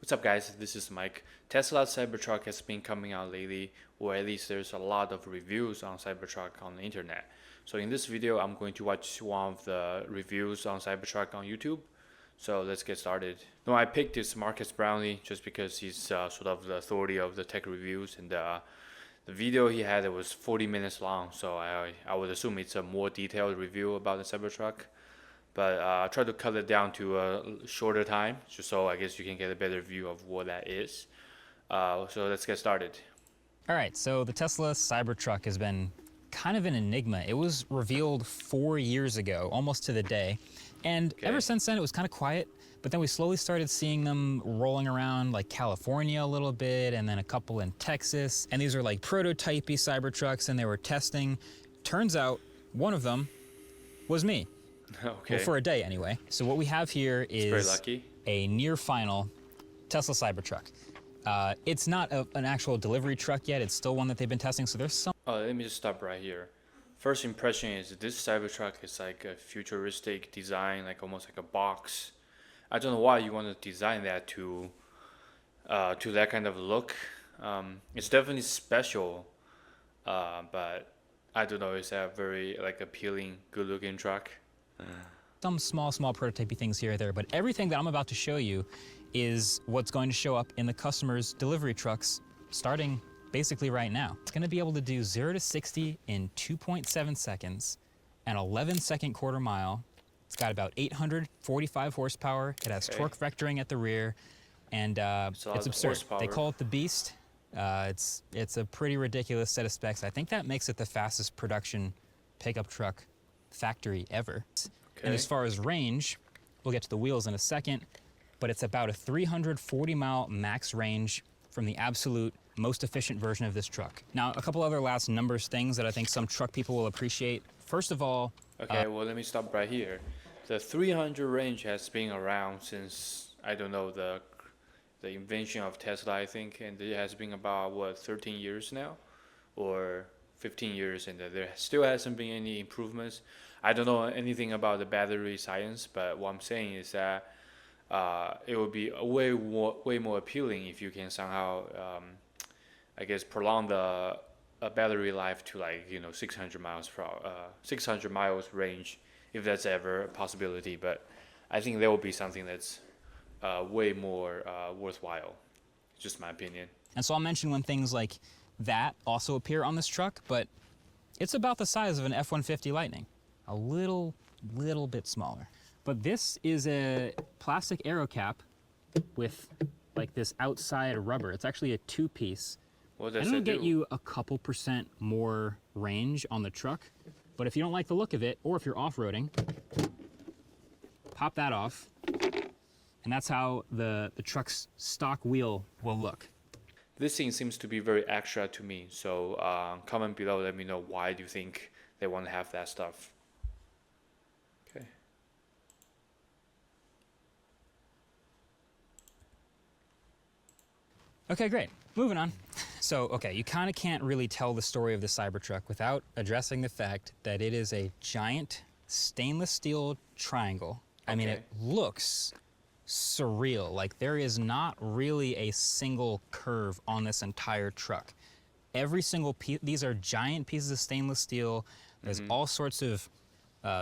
What's up guys, this is Mike. Tesla Cybertruck has been coming out lately, or at least there's a lot of reviews on Cybertruck on the internet. So in this video, I'm going to watch one of the reviews on Cybertruck on YouTube. So let's get started. No, I picked this Marques Brownlee just because he's sort of the authority of the tech reviews, and the video he had, it was 40 minutes long, so I would assume it's a more detailed review about the Cybertruck. But I try to cut it down to a shorter time, just so I guess you can get a better view of what that is. So let's get started. All right, so the Tesla Cybertruck has been kind of an enigma. It was revealed 4 years ago, almost to the day. And ever since then, it was kind of quiet. But then we slowly started seeing them rolling around like California a little bit, and then a couple in Texas. And these are like prototypey Cybertrucks, and they were testing. Turns out one of them was me. Okay. Well, for a day anyway. So what we have here is very lucky. A near final Tesla Cybertruck. It's not an actual delivery truck yet. It's still one that they've been testing. So there's some. Let me just stop right here. First impression is this Cybertruck is like a futuristic design, like almost like a box. I don't know why you want to design that to that kind of look. It's definitely special, but I don't know. It's a very like appealing, good-looking truck. Some small prototypey things here or there, but everything that I'm about to show you is what's going to show up in the customer's delivery trucks starting basically right now. It's going to be able to do 0 to 60 in 2.7 seconds, an 11-second quarter mile. It's got about 845 horsepower. It has torque vectoring at the rear, and it's absurd. Horsepower. They call it the Beast. It's a pretty ridiculous set of specs. I think that makes it the fastest production pickup truck factory ever. And as far as range, we'll get to the wheels in a second, but it's about a 340-mile max range from the absolute most efficient version of this truck. Now, a couple other last numbers things that I think some truck people will appreciate. First of all... Okay, well, let me stop right here. The 300 range has been around since, I don't know, the invention of Tesla, I think, and it has been about, what, 13 years now? Or 15 years, and there still hasn't been any improvements. I don't know anything about the battery science, but what I'm saying is that it would be way more appealing if you can somehow, I guess, prolong the battery life to 600 miles range, if that's ever a possibility. But I think there will be something that's way more worthwhile. Just my opinion. And so I'll mention when things like that also appear on this truck, but it's about the size of an F-150 Lightning, a little bit smaller. But this is a plastic aero cap with like this outside rubber. It's actually a two-piece. What does and it'll it do? get you a couple % more range on the truck. But if you don't like the look of it, or if you're off-roading, pop that off, and that's how the truck's stock wheel will look. This thing seems to be very extra to me, so comment below, let me know why do you think they want to have that stuff. Okay. Okay, great. Moving on. So, okay, you kind of can't really tell the story of the Cybertruck without addressing the fact that it is a giant stainless steel triangle. I mean, it looks surreal. Like, there is not really a single curve on this entire truck. Every single piece, these are giant pieces of stainless steel. There's all sorts of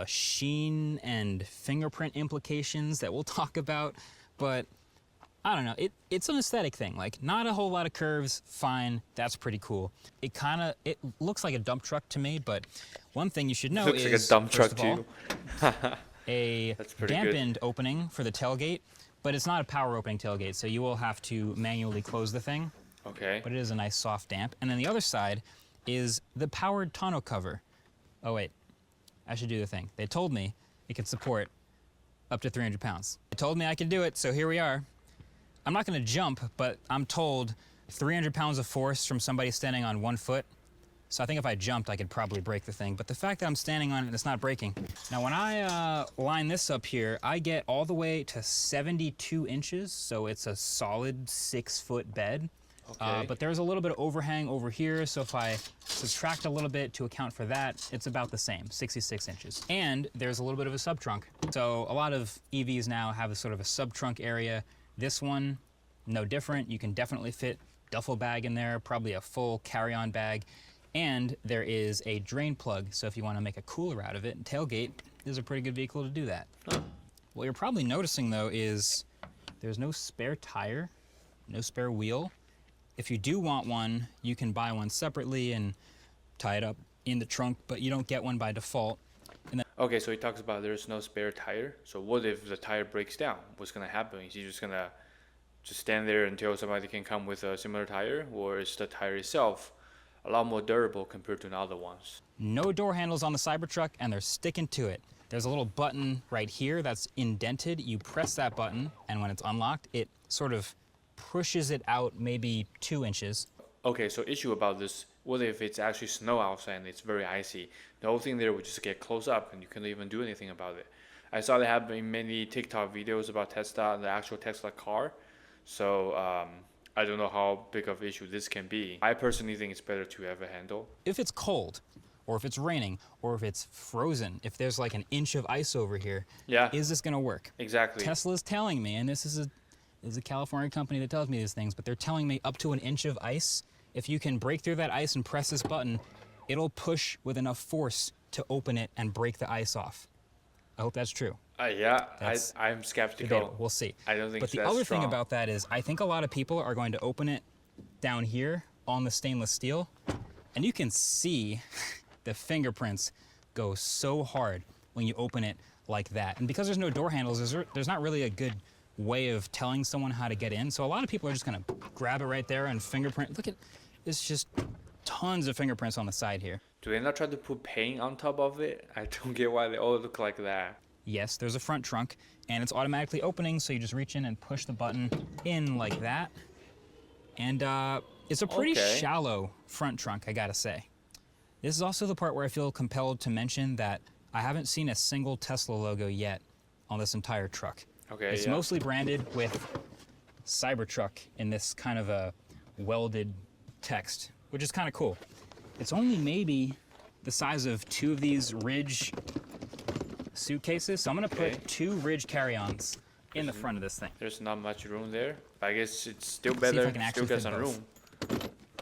sheen and fingerprint implications that we'll talk about, but I don't know, it's an aesthetic thing. Like, not a whole lot of curves, fine, that's pretty cool. It looks like a dump truck to me, but one thing you should know is, looks like a dump truck too. A dampened opening for the tailgate, but it's not a power opening tailgate, so you will have to manually close the thing. Okay. But it is a nice soft damp. And then the other side is the powered tonneau cover. Oh wait, I should do the thing. They told me it could support up to 300 pounds. They told me I could do it, so here we are. I'm not gonna jump, but I'm told 300 pounds of force from somebody standing on 1 foot. So I think if I jumped, I could probably break the thing. But the fact that I'm standing on it, it's not breaking. Now, when I line this up here, I get all the way to 72 inches. So it's a solid 6-foot bed. Okay. But there's a little bit of overhang over here. So if I subtract a little bit to account for that, it's about the same, 66 inches. And there's a little bit of a sub-trunk. So a lot of EVs now have a sort of a sub-trunk area. This one no different. You can definitely fit duffel bag in there, probably a full carry-on bag. And there is a drain plug, so if you want to make a cooler out of it, tailgate is a pretty good vehicle to do that. Huh. What you're probably noticing though is there's no spare tire, no spare wheel. If you do want one, you can buy one separately and tie it up in the trunk, but you don't get one by default. And then Okay, so he talks about there's no spare tire. So what if the tire breaks down? What's gonna happen? Is he just gonna just stand there until somebody can come with a similar tire, or is the tire itself a lot more durable compared to the other ones? no door handles on the Cybertruck, and they're sticking to it. There's a little button right here that's indented. You press that button, and when it's unlocked, it sort of pushes it out maybe 2 inches. Okay, so issue about this, what if it's actually snow outside and it's very icy? The whole thing there would just get close up and you couldn't even do anything about it. I saw they have many TikTok videos about Tesla, the actual Tesla car. So I don't know how big of an issue this can be. I personally think it's better to have a handle. If it's cold, or if it's raining, or if it's frozen, if there's like an inch of ice over here, Yeah, is this gonna work? exactly. Tesla's telling me, and this is a California company that tells me these things, but they're telling me up to an inch of ice, if you can break through that ice and press this button, it'll push with enough force to open it and break the ice off. I hope that's true. Yeah, That's I'm skeptical. Debatable. We'll see. I don't think But the that's other strong. thing about that is I think a lot of people are going to open it down here on the stainless steel, and you can see the fingerprints go so hard when you open it like that. And because there's no door handles, there's not really a good way of telling someone how to get in. So a lot of people are just gonna grab it right there and fingerprint. Look at, it's just tons of fingerprints on the side here. Do they not try to put paint on top of it? I don't get why they all look like that. Yes, there's a front trunk, and it's automatically opening, so you just reach in and push the button in like that. And it's a pretty Okay. shallow front trunk, I gotta say. This is also the part where I feel compelled to mention that I haven't seen a single Tesla logo yet on this entire truck. Okay, It's yeah. mostly branded with Cybertruck in this kind of a welded text, which is kind of cool. It's only maybe the size of 2 of these Ridge suitcases, so I'm gonna Okay. put 2 Ridge carry-ons in the front of this thing. There's not much room there, but I guess it's still if better. I can Still actually get fit some both. room.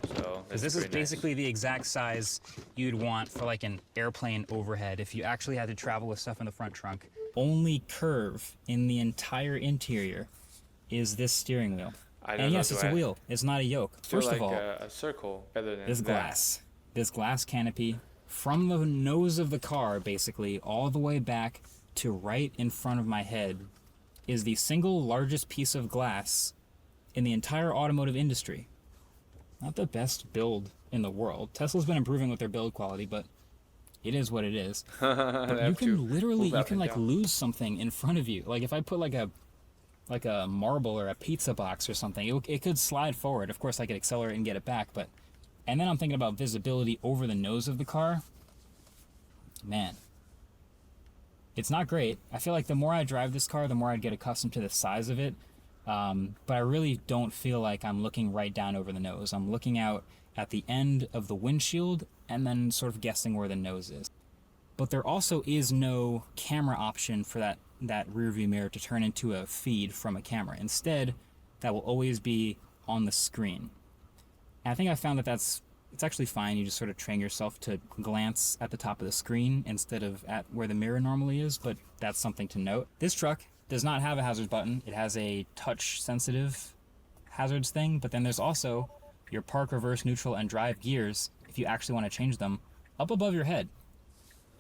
So Because that's this is pretty nice. basically the exact size you'd want for like an airplane overhead if you actually had to travel with stuff in the front trunk. Only curve in the entire interior is this steering wheel. I don't And know, yes, do it's I a wheel. It's not a yoke. feel First like of all, a circle better than this that. glass canopy from the nose of the car basically all the way back to right in front of my head is the single largest piece of glass in the entire automotive industry. Not the best build in the world. Tesla's been improving with their build quality, but it is what it is. But you Have to can literally, move you up can and like down. lose something in front of you. Like if I put like a marble or a pizza box or something, it could slide forward. Of course, I could accelerate and get it back, but and then I'm thinking about visibility over the nose of the car. Man, it's not great. I feel like the more I drive this car, the more I'd get accustomed to the size of it. But I really don't feel like I'm looking right down over the nose. I'm looking out at the end of the windshield and then sort of guessing where the nose is. But there also is no camera option for that rear view mirror to turn into a feed from a camera. Instead, that will always be on the screen. And I think I found that it's actually fine. You just sort of train yourself to glance at the top of the screen instead of at where the mirror normally is, but that's something to note. This truck does not have a hazards button. It has a touch sensitive hazards thing, but then there's also your park, reverse, neutral, and drive gears, if you actually want to change them, up above your head.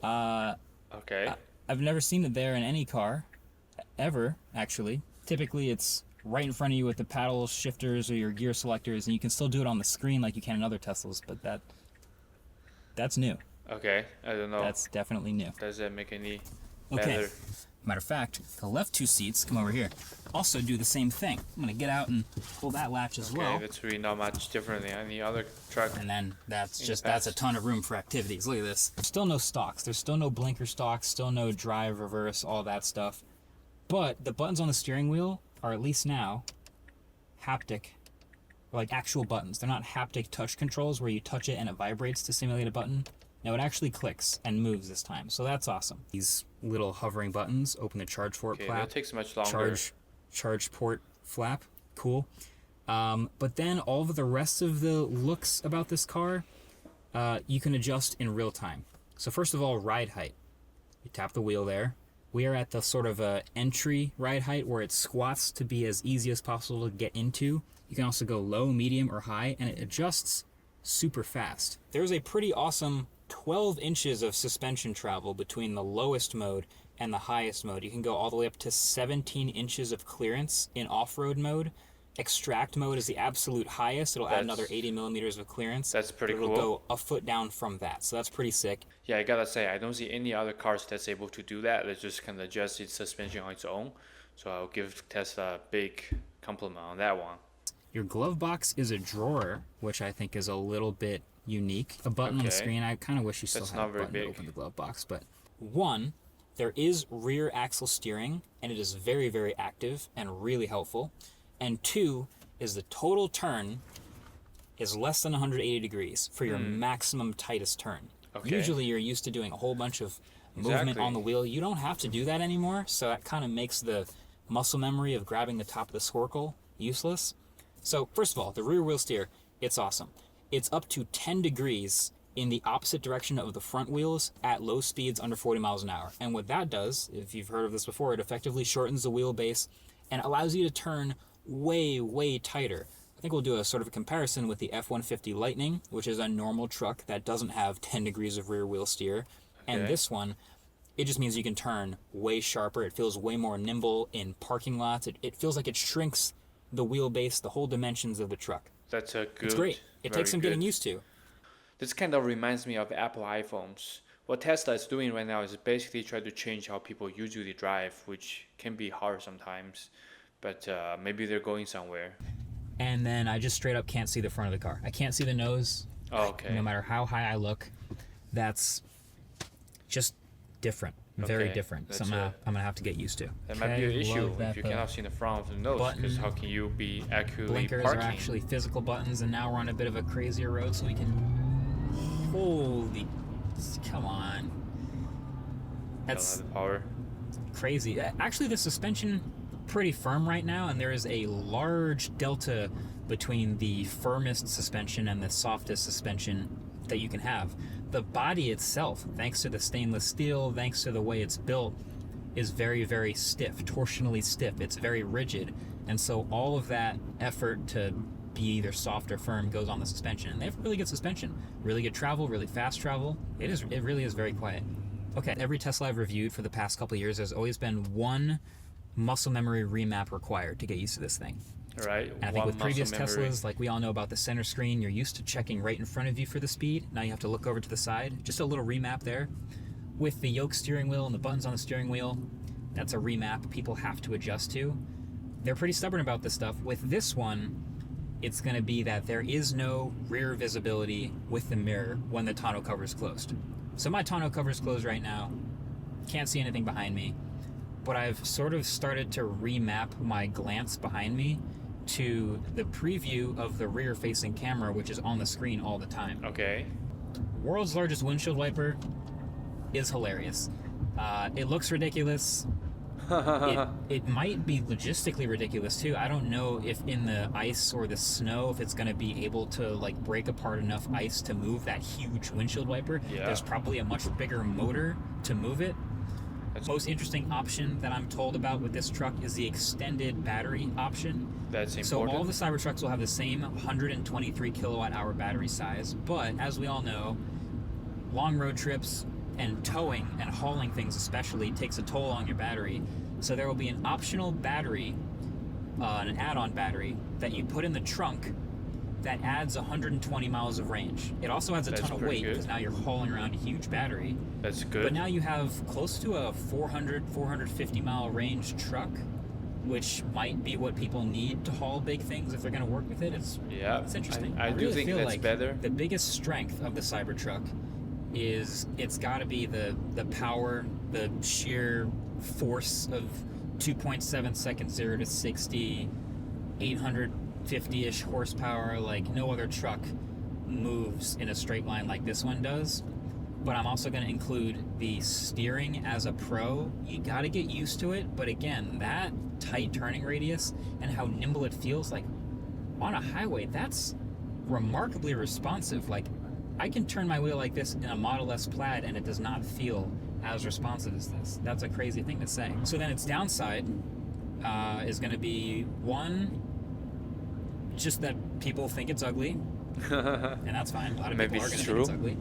Okay. I've never seen it there in any car, ever, actually. Typically, it's right in front of you with the paddle shifters or your gear selectors, and you can still do it on the screen like you can in other Teslas, but that's new. Okay. I don't know. That's definitely new. Does that make any Okay. better? Matter of fact, the left 2 seats, come over here, also do the same thing. I'm gonna get out and pull that latch as Okay, well. that's really not much different than any other truck. And then that's the just, that's a past. ton of room for activities. Look at this. There's still no stocks. There's still no blinker stocks, still no drive, reverse, all that stuff. But the buttons on the steering wheel are at least now haptic, like actual buttons. They're not haptic touch controls where you touch it and it vibrates to simulate a button. No, it actually clicks and moves this time, so that's awesome. These little hovering buttons open the charge port Okay, flap. that takes much longer. Charge port flap, cool. But then all of the rest of the looks about this car, you can adjust in real time. So first of all, ride height. You tap the wheel there. We are at the sort of entry ride height where it squats to be as easy as possible to get into. You can also go low, medium, or high, and it adjusts super fast. There's a pretty awesome 12 inches of suspension travel between the lowest mode and the highest mode. You can go all the way up to 17 inches of clearance in off-road mode. Extract mode is the absolute highest. It'll add another 80 millimeters of clearance. That's pretty cool. It'll go a foot down from that, so that's pretty sick. Yeah, I gotta say, I don't see any other cars that's able to do that. It just kind of adjusts its suspension on its own. So I'll give Tesla a big compliment on that one. Your glove box is a drawer, which I think is a little bit unique. A button on the screen, I kind of wish you still had a button to open the glove box. But one, there is rear axle steering, and it is very, very active and really helpful. And two is the total turn is less than 180 degrees for your maximum tightest turn. Okay. Usually you're used to doing a whole bunch of movement on the wheel. You don't have to do that anymore, so that kind of makes the muscle memory of grabbing the top of the snorkel useless. So first of all, the rear wheel steer, it's awesome. It's up to 10 degrees in the opposite direction of the front wheels at low speeds under 40 miles an hour. And what that does, if you've heard of this before, it effectively shortens the wheelbase and allows you to turn way, way tighter. I think we'll do a sort of a comparison with the F-150 Lightning, which is a normal truck that doesn't have 10 degrees of rear wheel steer. Okay. And this one, it just means you can turn way sharper. It feels way more nimble in parking lots. It feels like it shrinks the wheelbase, the whole dimensions of the truck. That's a good. It's great. It takes some getting used to. This kind of reminds me of Apple iPhones. What Tesla is doing right now is basically try to change how people usually drive, which can be hard sometimes. But maybe they're going somewhere. And then I just straight up can't see the front of the car. I can't see the nose. Oh, okay. No matter how high I look, that's just different. Very different. That's Something I'm going to have to get used to. That might be an issue if you cannot see the front of the nose, because how can you be accurately blinkers parking? Blinkers are actually physical buttons, and now we're on a bit of a crazier road, so we can... Holy... Come on. That's the power. Crazy. Actually, the suspension... pretty firm right now, and there is a large delta between the firmest suspension and the softest suspension that you can have. The body itself, thanks to the stainless steel, thanks to the way it's built, is very, very stiff, torsionally stiff. It's very rigid, and so all of that effort to be either soft or firm goes on the suspension. And they have really good suspension, really good travel, really fast travel. It really is very quiet. Okay, every Tesla I've reviewed for the past couple of years, there's always been one muscle memory remap required to get used to this thing. Right. And I think with previous Teslas, like we all know about the center screen, you're used to checking right in front of you for the speed. Now you have to look over to the side. Just a little remap there. With the yoke steering wheel and the buttons on the steering wheel, that's a remap people have to adjust to. They're pretty stubborn about this stuff. With this one, it's going to be that there is no rear visibility with the mirror when the tonneau cover is closed. So my tonneau cover is closed right now. Can't see anything behind me. But I've sort of started to remap my glance behind me to the preview of the rear-facing camera, which is on the screen all the time. Okay. World's largest windshield wiper is hilarious. It looks ridiculous. It might be logistically ridiculous too. I don't know if in the ice or the snow, if it's going to be able to like break apart enough ice to move that huge windshield wiper. Yeah. There's probably a much bigger motor to move it. Most interesting option that I'm told about with this truck is the extended battery option. That's important. So all of the Cybertrucks will have the same 123 kilowatt hour battery size, but as we all know, long road trips and towing and hauling things especially takes a toll on your battery. So there will be an optional battery, an add-on battery that you put in the trunk that adds 120 miles of range. It also adds a ton of weight because now you're hauling around a huge battery. That's good. But now you have close to a 450 mile range truck, which might be what people need to haul big things if they're going to work with it. It's interesting. I really do think that's like better. The biggest strength of the Cybertruck is it's got to be the power, the sheer force of 2.7 seconds 0 to 60, 850-ish horsepower. Like no other truck moves in a straight line like this one does. But I'm also going to include the steering as a pro. You got to get used to it, but again, that tight turning radius and how nimble it feels, like on a highway, that's remarkably responsive. Like, I can turn my wheel like this in a Model S Plaid and it does not feel as responsive as this. That's a crazy thing to say. So then its downside is going to be, one, just that people think it's ugly, and that's fine. A lot of people are going to think it's ugly.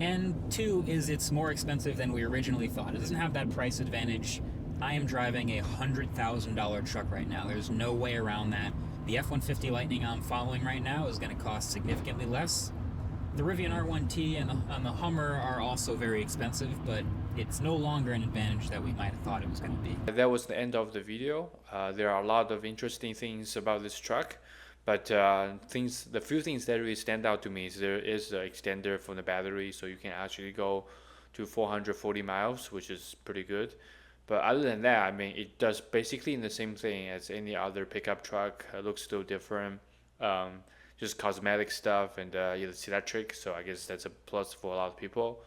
And two is it's more expensive than we originally thought. It doesn't have that price advantage. I am driving a $100,000 truck right now. There's no way around that. The F-150 Lightning I'm following right now is going to cost significantly less. The Rivian R1T and the Hummer are also very expensive, but it's no longer an advantage that we might have thought it was going to be. That was the end of the video. There are a lot of interesting things about this truck, but the few things that really stand out to me is there is an extender for the battery, so you can actually go to 440 miles, which is pretty good. But other than that, I mean, it does basically the same thing as any other pickup truck. It looks still different. Just cosmetic stuff, and it's electric, so I guess that's a plus for a lot of people.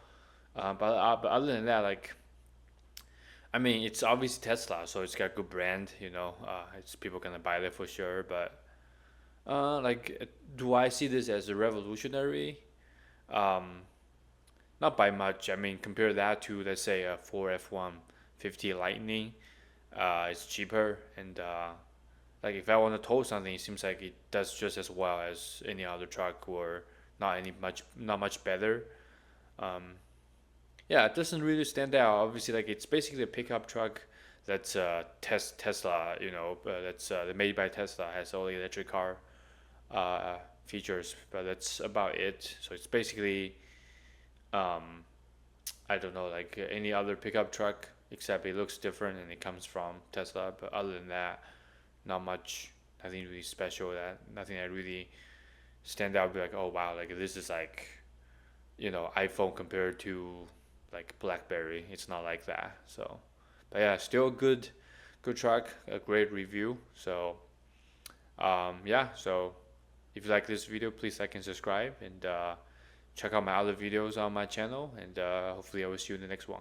But other than that, like, I mean, it's obviously Tesla, so it's got good brand, it's people gonna buy that for sure. But do I see this as a revolutionary? Not by much. I mean, compare that to, let's say, a Ford F-150 Lightning. It's cheaper, and like, if I want to tow something, it seems like it does just as well as any other truck, or not much better. Yeah, it doesn't really stand out. Obviously, like, it's basically a pickup truck that's Tesla, that's made by Tesla, has all the electric car features, but that's about it. So it's basically, I don't know, like any other pickup truck, except it looks different and it comes from Tesla. But other than that, not much, nothing really special. Nothing that really stand out. Be like, oh wow, like this is like, iPhone compared to like BlackBerry. It's not like that. So, but yeah, still a good truck, a great review. So, yeah. So, if you like this video, please like and subscribe, and check out my other videos on my channel. And hopefully, I will see you in the next one.